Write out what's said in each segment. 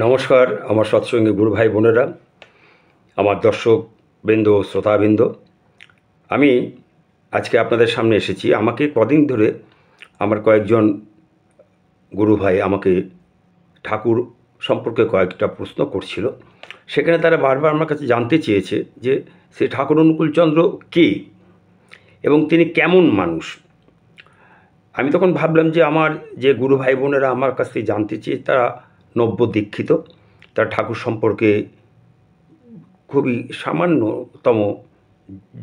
নমস্কার আমার সৎসঙ্গী গুরু ভাই বোনেরা, আমার দর্শক বৃন্দ, শ্রোতাবৃন্দ। আমি আজকে আপনাদের সামনে এসেছি। আমাকে কদিন ধরে আমার কয়েকজন গুরু ভাই আমাকে ঠাকুর সম্পর্কে কয়েকটা প্রশ্ন করছিল। সেখানে তারা বারবার আমার কাছে জানতে চেয়েছে যে শ্রী ঠাকুর অনুকূলচন্দ্র কে এবং তিনি কেমন মানুষ। আমি তখন ভাবলাম যে আমার যে গুরু ভাই বোনেরা আমার কাছ থেকে জানতে চেয়ে তারা নব্য দীক্ষিত, তারা ঠাকুর সম্পর্কে খুবই সামান্যতম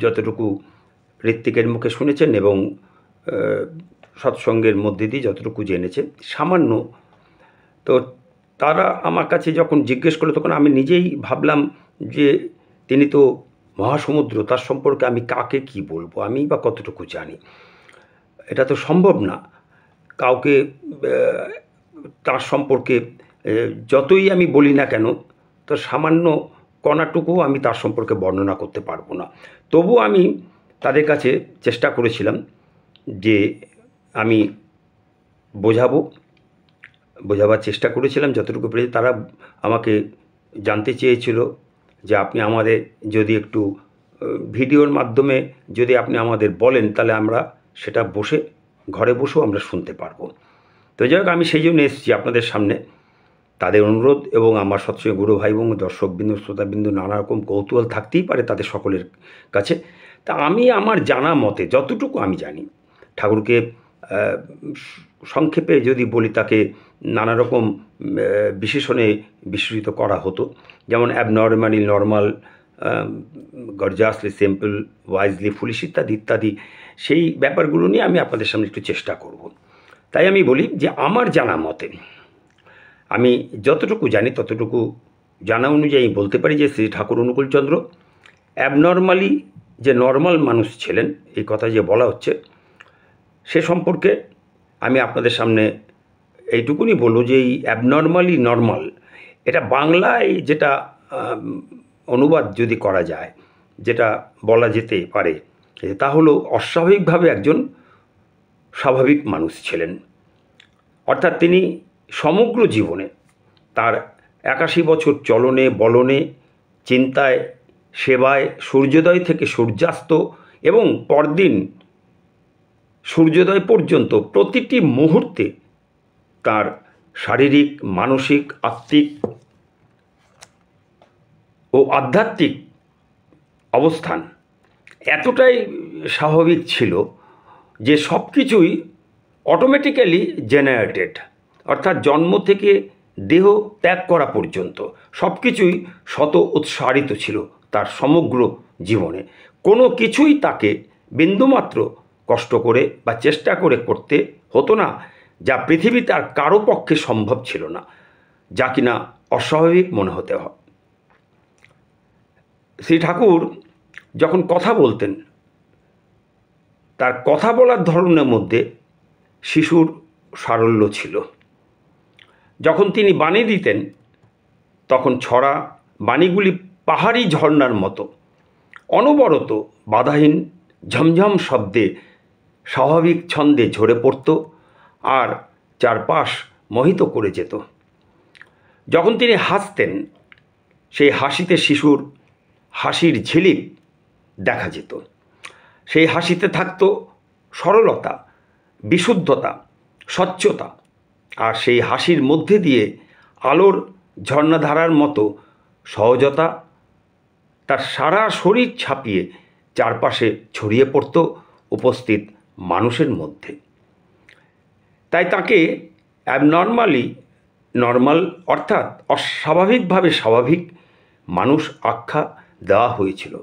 যতটুকু ঋত্বিকের মুখে শুনেছেন এবং সৎসঙ্গের মধ্যে দিয়ে যতটুকু জেনেছে সামান্য। তো তারা আমার কাছে যখন জিজ্ঞেস করলো তখন আমি নিজেই ভাবলাম যে তিনি তো মহাসমুদ্র, তার সম্পর্কে আমি কাকে কি বলবো, আমি বা কতটুকু জানি। এটা তো সম্ভব না কাউকে তার সম্পর্কে যতই আমি বলি না কেন, তো সামান্য কণাটুকু আমি তার সম্পর্কে বর্ণনা করতে পারবো না। তবু আমি তাদের কাছে চেষ্টা করেছিলাম যে আমি বোঝাবার চেষ্টা করেছিলাম যতটুকু পেরেছি। তারা আমাকে জানতে চেয়েছিল যে আপনি আমাদের যদি একটু ভিডিওর মাধ্যমে যদি আপনি আমাদের বলেন তাহলে আমরা সেটা ঘরে বসেও আমরা শুনতে পারবো। তো যাই হোক, আমি সেই জন্য এসেছি আপনাদের সামনে। তাদের অনুরোধ এবং আমার সৎসঙ্গী গুরু ভাই এবং দর্শকবৃন্দ, শ্রোতাবৃন্দ নানা রকম কৌতূহল থাকতেই পারে তাদের সকলের কাছে। তা আমি আমার জানা মতে যতটুকু আমি জানি, ঠাকুরকে সংক্ষেপে যদি বলি, তাকে নানা রকম বিশেষণে বিশেষিত করা হতো, যেমন abnormally normal, gorgeously simple, wisely foolish ইত্যাদি ইত্যাদি। সেই ব্যাপারগুলো নিয়ে আমি আপনাদের সামনে একটু চেষ্টা করব। তাই আমি বলি যে আমার জানা মতে আমি যতটুকু জানি ততটুকু জানা অনুযায়ী বলতে পারি যে শ্রী ঠাকুর অনুকূলচন্দ্র অ্যাবনর্মালি যে নর্মাল মানুষ ছিলেন, এই কথা যে বলা হচ্ছে সে সম্পর্কে আমি আপনাদের সামনে এইটুকুনি বলব যে এই অ্যাবনর্মালি নর্মাল, এটা বাংলায় যেটা অনুবাদ যদি করা যায়, যেটা বলা যেতে পারে, তা হলো অস্বাভাবিকভাবে একজন স্বাভাবিক মানুষ ছিলেন। অর্থাৎ তিনি সমগ্র জীবনে তার 81 বছর চলনে বলনে, চিন্তায়, সেবায়, সূর্যোদয় থেকে সূর্যাস্ত এবং পরদিন সূর্যোদয় পর্যন্ত প্রতিটি মুহূর্তে তার শারীরিক, মানসিক, আত্মিক ও আধ্যাত্মিক অবস্থান এতটাই স্বাভাবিক ছিল যে সব কিছুই অটোমেটিক্যালি জেনারেটেড, অর্থাৎ জন্ম থেকে দেহ ত্যাগ করা পর্যন্ত সব কিছুই শত উৎসারিত ছিল তার সমগ্র জীবনে। কোনো কিছুই তাকে বিন্দুমাত্র কষ্ট করে বা চেষ্টা করে করতে হতো না, যা পৃথিবীতে আর কারো পক্ষে সম্ভব ছিল না, যা কিনা অস্বাভাবিক মনে হতে হয়। শ্রী ঠাকুর যখন কথা বলতেন, তার কথা বলার ধরনের মধ্যে শিশুর সারল্য ছিল। যখন তিনি বাণী দিতেন তখন ছড়া বাণীগুলি পাহাড়ি ঝর্ণার মতো অনবরত বাধাহীন ঝমঝম শব্দে স্বাভাবিক ছন্দে ঝরে পড়ত আর চারপাশ মোহিত করে যেত। যখন তিনি হাসতেন, সেই হাসিতে শিশুর হাসির ঝিলিক দেখা যেত। সেই হাসিতে থাকত সরলতা, বিশুদ্ধতা, স্বচ্ছতা, আর সেই হাসির মধ্যে দিয়ে আলোর ঝর্ণাধারার মতো সহজতা তার সারা শরীর ছাপিয়ে চারপাশে ছড়িয়ে পড়ত উপস্থিত মানুষের মধ্যে। তাই তাকে অ্যাবনর্মালি নর্মাল, অর্থাৎ অস্বাভাবিকভাবে স্বাভাবিক মানুষ আখ্যা দেওয়া হয়েছিল।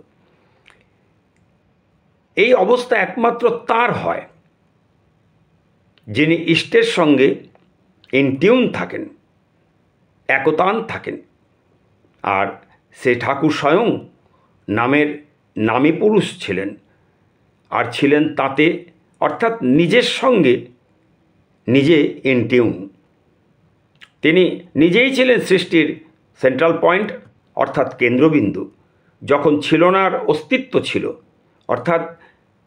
এই অবস্থা একমাত্র তার হয় যিনি ইষ্টের সঙ্গে ইনটিউন থাকেন, একতান থাকেন। আর সে ঠাকুর স্বয়ং নামী পুরুষ ছিলেন আর ছিলেন তাতে, অর্থাৎ নিজের সঙ্গে নিজে ইনটিউন। তিনি নিজেই ছিলেন সৃষ্টির সেন্ট্রাল পয়েন্ট, অর্থাৎ কেন্দ্রবিন্দু। যখন ছিল না আর অস্তিত্ব ছিল, অর্থাৎ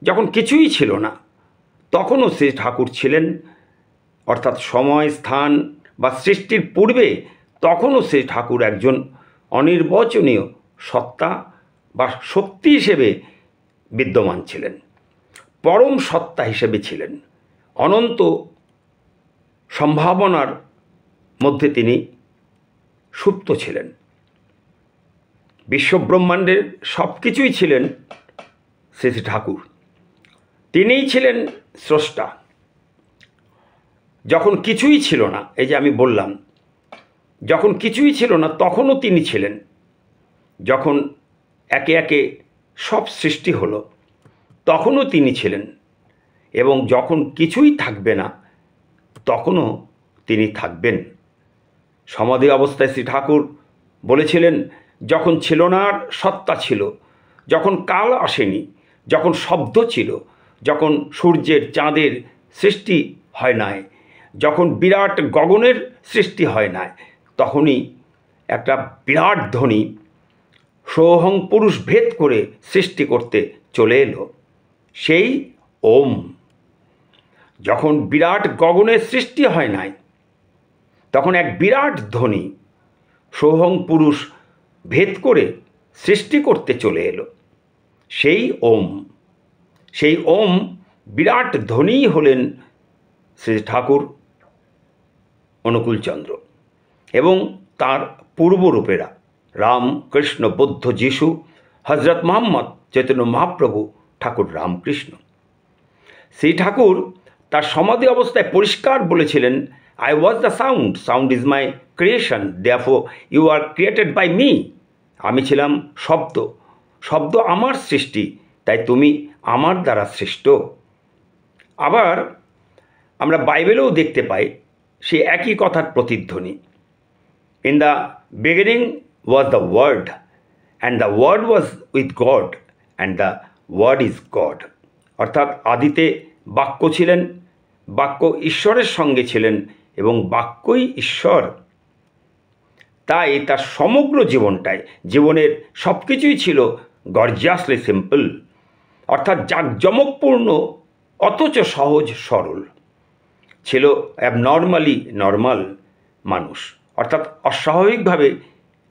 যখন কিছুই ছিল না, তখনও সে ঠাকুর ছিলেন। অর্থাৎ সময়, স্থান বা সৃষ্টির পূর্বে তখনও শ্রী ঠাকুর একজন অনির্বচনীয় সত্তা বা শক্তি হিসেবে বিদ্যমান ছিলেন, পরম সত্তা হিসেবে ছিলেন। অনন্ত সম্ভাবনার মধ্যে তিনি সুপ্ত ছিলেন। বিশ্বব্রহ্মাণ্ডের সব কিছুই ছিলেন শ্রী শ্রী ঠাকুর। তিনিই ছিলেন স্রষ্টা। যখন কিছুই ছিল না, এই যে আমি বললাম, যখন কিছুই ছিল না তখনও তিনি ছিলেন। যখন একে একে সব সৃষ্টি হলো তখনও তিনি ছিলেন, এবং যখন কিছুই থাকবে না তখনও তিনি থাকবেন। সমাধি অবস্থায় শ্রী ঠাকুর বলেছিলেন, যখন ছিল না আর সত্তা ছিল, যখন কাল আসেনি, যখন শব্দ ছিল, যখন সূর্যের চাঁদের সৃষ্টি হয় নাই, যখন বিরাট গগনের সৃষ্টি হয় নাই, তখনই একটা বিরাট ধ্বনি সোহং পুরুষ ভেদ করে সৃষ্টি করতে চলে এলো, সেই ওম। যখন বিরাট গগনের সৃষ্টি হয় নাই, তখন এক বিরাট ধ্বনি সোহং পুরুষ ভেদ করে সৃষ্টি করতে চলে এলো, সেই ওম। সেই ওম বিরাট ধ্বনিই হলেন শ্রী ঠাকুর অনুকূলচন্দ্র এবং তার পূর্বরূপেরা রাম, কৃষ্ণ, বুদ্ধ, যিশু, হজরত মোহাম্মদ, চৈতন্য মহাপ্রভু, ঠাকুর রামকৃষ্ণ। শ্রী ঠাকুর তার সমাধি অবস্থায় পরিষ্কার বলেছিলেন, I was the sound, sound is my creation, therefore you are created by me. আমি ছিলাম শব্দ, শব্দ আমার সৃষ্টি, তাই তুমি আমার দ্বারা সৃষ্ট। আবার আমরা বাইবেলেও দেখতে পাই সে একই কথার প্রতিধ্বনি। In the beginning was the word, and the word was with God, and the word is God. অর্থাৎ আদিতে বাক্য ছিলেন, বাক্য ঈশ্বরের সঙ্গে ছিলেন এবং বাক্যই ঈশ্বর। তাই তার সমগ্র জীবনের সব কিছুই ছিল গর্জিয়াসলি সিম্পল, অর্থাৎ জাঁকজমকপূর্ণ অথচ সহজ সরল। ছিল অ্যাবনর্মালি নর্মাল মানুষ, অর্থাৎ অস্বাভাবিকভাবে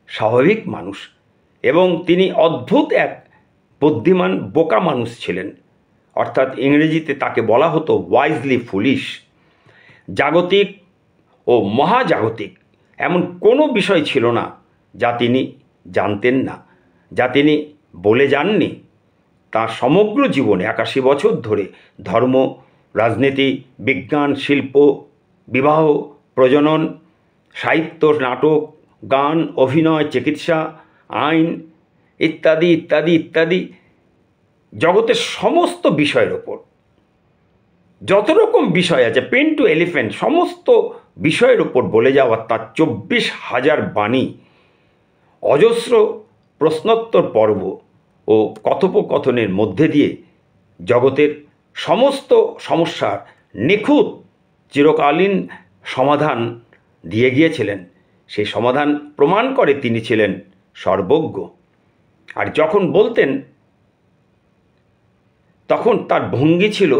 স্বাভাবিক মানুষ। এবং তিনি অদ্ভুত এক বুদ্ধিমান বোকা মানুষ ছিলেন, অর্থাৎ ইংরেজিতে তাকে বলা হতো ওয়াইজলি ফুলিশ। জাগতিক ও মহাজাগতিক এমন কোনো বিষয় ছিল না যা তিনি জানতেন না, যা তিনি বলে যাননি। তার সমগ্র জীবনে 81 বছর ধরে ধর্ম, রাজনীতি, বিজ্ঞান, শিল্প, বিবাহ, প্রজনন, সাহিত্য, নাটক, গান, অভিনয়, চিকিৎসা, আইন ইত্যাদি ইত্যাদি ইত্যাদি জগতের সমস্ত বিষয়ের ওপর যত রকম বিষয় আছে, পেন টু এলিফ্যান্ট, সমস্ত বিষয়ের ওপর বলে যাওয়া তার 24,000 বাণী, অজস্র প্রশ্নোত্তর পর্ব ও কথোপকথনের মধ্যে দিয়ে জগতের সমস্ত সমস্যার নিখুঁত চিরকালীন সমাধান দিয়ে গিয়েছিলেন। সেই সমাধান প্রমাণ করে তিনি ছিলেন সর্বজ্ঞ। আর যখন বলতেন তখন তার ভঙ্গি ছিল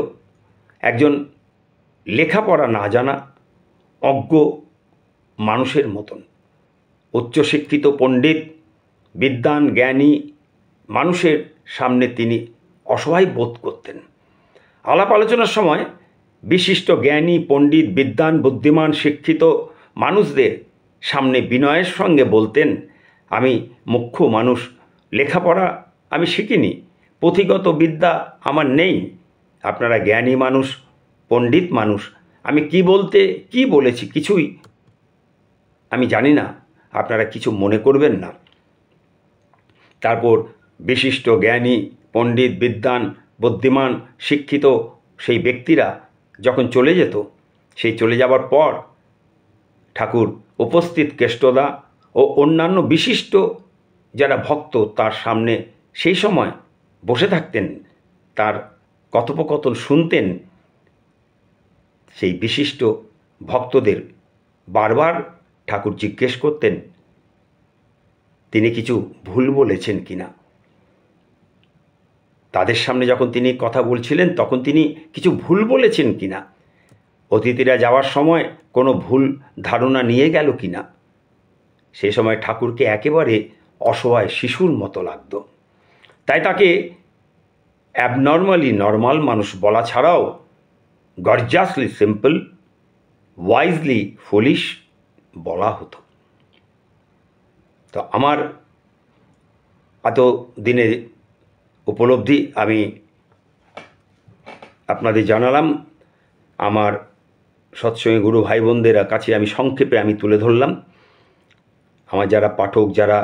একজন লেখাপড়া না জানা অজ্ঞ মানুষের মতন। উচ্চশিক্ষিত পণ্ডিত, বিদ্বান, জ্ঞানী মানুষের সামনে তিনি অসহায় বোধ করতেন। আলাপ আলোচনার সময় বিশিষ্ট জ্ঞানী, পণ্ডিত, বিদ্বান, বুদ্ধিমান, শিক্ষিত মানুষদের সামনে বিনয়ের সঙ্গে বলতেন, আমি মুখ্য মানুষ, লেখাপড়া আমি শিখিনি, পুঁথিগত বিদ্যা আমার নেই, আপনারা জ্ঞানী মানুষ, পণ্ডিত মানুষ, আমি কি বলেছি কিছুই আমি জানি না, আপনারা কিছু মনে করবেন না। তারপর বিশিষ্ট জ্ঞানী, পণ্ডিত, বিদ্বান, বুদ্ধিমান, শিক্ষিত সেই ব্যক্তিরা যখন চলে যেত, সেই চলে যাবার পর ঠাকুর উপস্থিত কেষ্টদা ও অন্যান্য বিশিষ্ট যারা ভক্ত তার সামনে সেই সময় বসে থাকতেন, তার কথোপকথন শুনতেন। সেই বিশিষ্ট ভক্তদের বারবার ঠাকুর জিজ্ঞেস করতেন তিনি কিছু ভুল বলেছেন কিনা। তাদের সামনে যখন তিনি কথা বলছিলেন তখন তিনি কিছু ভুল বলেছেন কিনা, অতিথিরা যাওয়ার সময় কোনো ভুল ধারণা নিয়ে গেল কিনা। সেই সময় ঠাকুরকে একেবারে অসহায় শিশুর মতো লাগতো। তাই তাকে অ্যাবনর্মালি নর্মাল মানুষ বলা ছাড়াও গর্জাসলি সিম্পল, ওয়াইজলি ফুলিশ বলা হতো। তো আমার এত দিনের উপলব্ধি আমি আপনাদের জানালাম। আমার সৎসঙ্গী গুরু ভাই বোনদের কাছে আমি সংক্ষেপে তুলে ধরলাম। আমার যারা পাঠক, যারা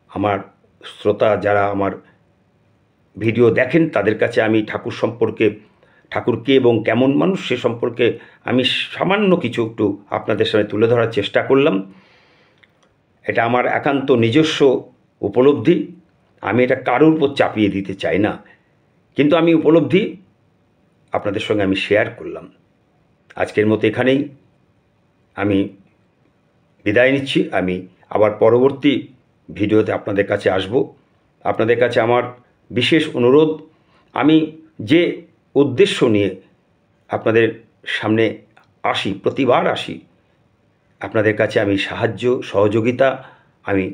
আমার শ্রোতা, যারা আমার ভিডিও দেখেন, তাদের কাছে আমি ঠাকুর সম্পর্কে, ঠাকুর কে এবং কেমন মানুষ সে সম্পর্কে আমি সামান্য কিছু একটু আপনাদের সামনে তুলে ধরার চেষ্টা করলাম। এটা আমার একান্ত নিজস্ব উপলব্ধি, আমি এটা কারোর উপর চাপিয়ে দিতে চাই না, কিন্তু আমি উপলব্ধি আপনাদের সঙ্গে আমি শেয়ার করলাম। আজকের মতো এখানেই আমি বিদায় নিচ্ছি। আমি আবার পরবর্তী ভিডিওতে আপনাদের কাছে আসব। আপনাদের কাছে আমার বিশেষ অনুরোধ, আমি যে উদ্দেশ্য নিয়ে আপনাদের সামনে আসি, প্রতিবার আসি, আপনাদের কাছে আমি সাহায্য সহযোগিতা আমি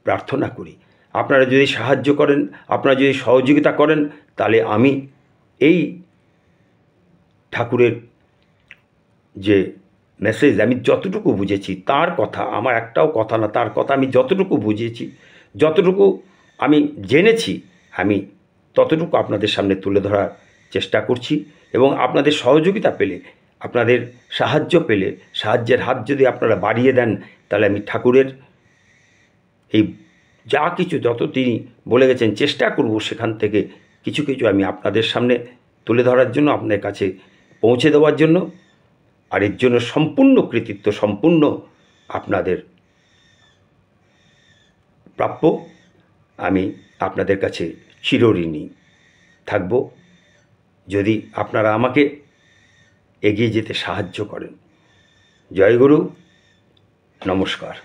প্রার্থনা করি। আপনারা যদি সাহায্য করেন, আপনারা যদি সহযোগিতা করেন, তাহলে আমি এই ঠাকুরের যে মেসেজ আমি যতটুকু বুঝেছি, তার কথা আমার একটাও কথা না, তার কথা আমি যতটুকু বুঝেছি, যতটুকু আমি জেনেছি, আমি ততটুকু আপনাদের সামনে তুলে ধরার চেষ্টা করছি। এবং আপনাদের সহযোগিতা পেলে, আপনাদের সাহায্য পেলে, সাহায্যের হাত যদি আপনারা বাড়িয়ে দেন, তাহলে আমি ঠাকুরের এই যা কিছু যত তিনি বলে গেছেন চেষ্টা করব সেখান থেকে কিছু কিছু আমি আপনাদের সামনে তুলে ধরার জন্য, আপনাদের কাছে পৌঁছে দেওয়ার জন্য। আর এর জন্য সম্পূর্ণ কৃতিত্ব সম্পূর্ণ আপনাদের প্রাপ্য। আমি আপনাদের কাছে চিরঋণী থাকব যদি আপনারা আমাকে এগিয়ে যেতে সাহায্য করেন। জয় গুরু, নমস্কার।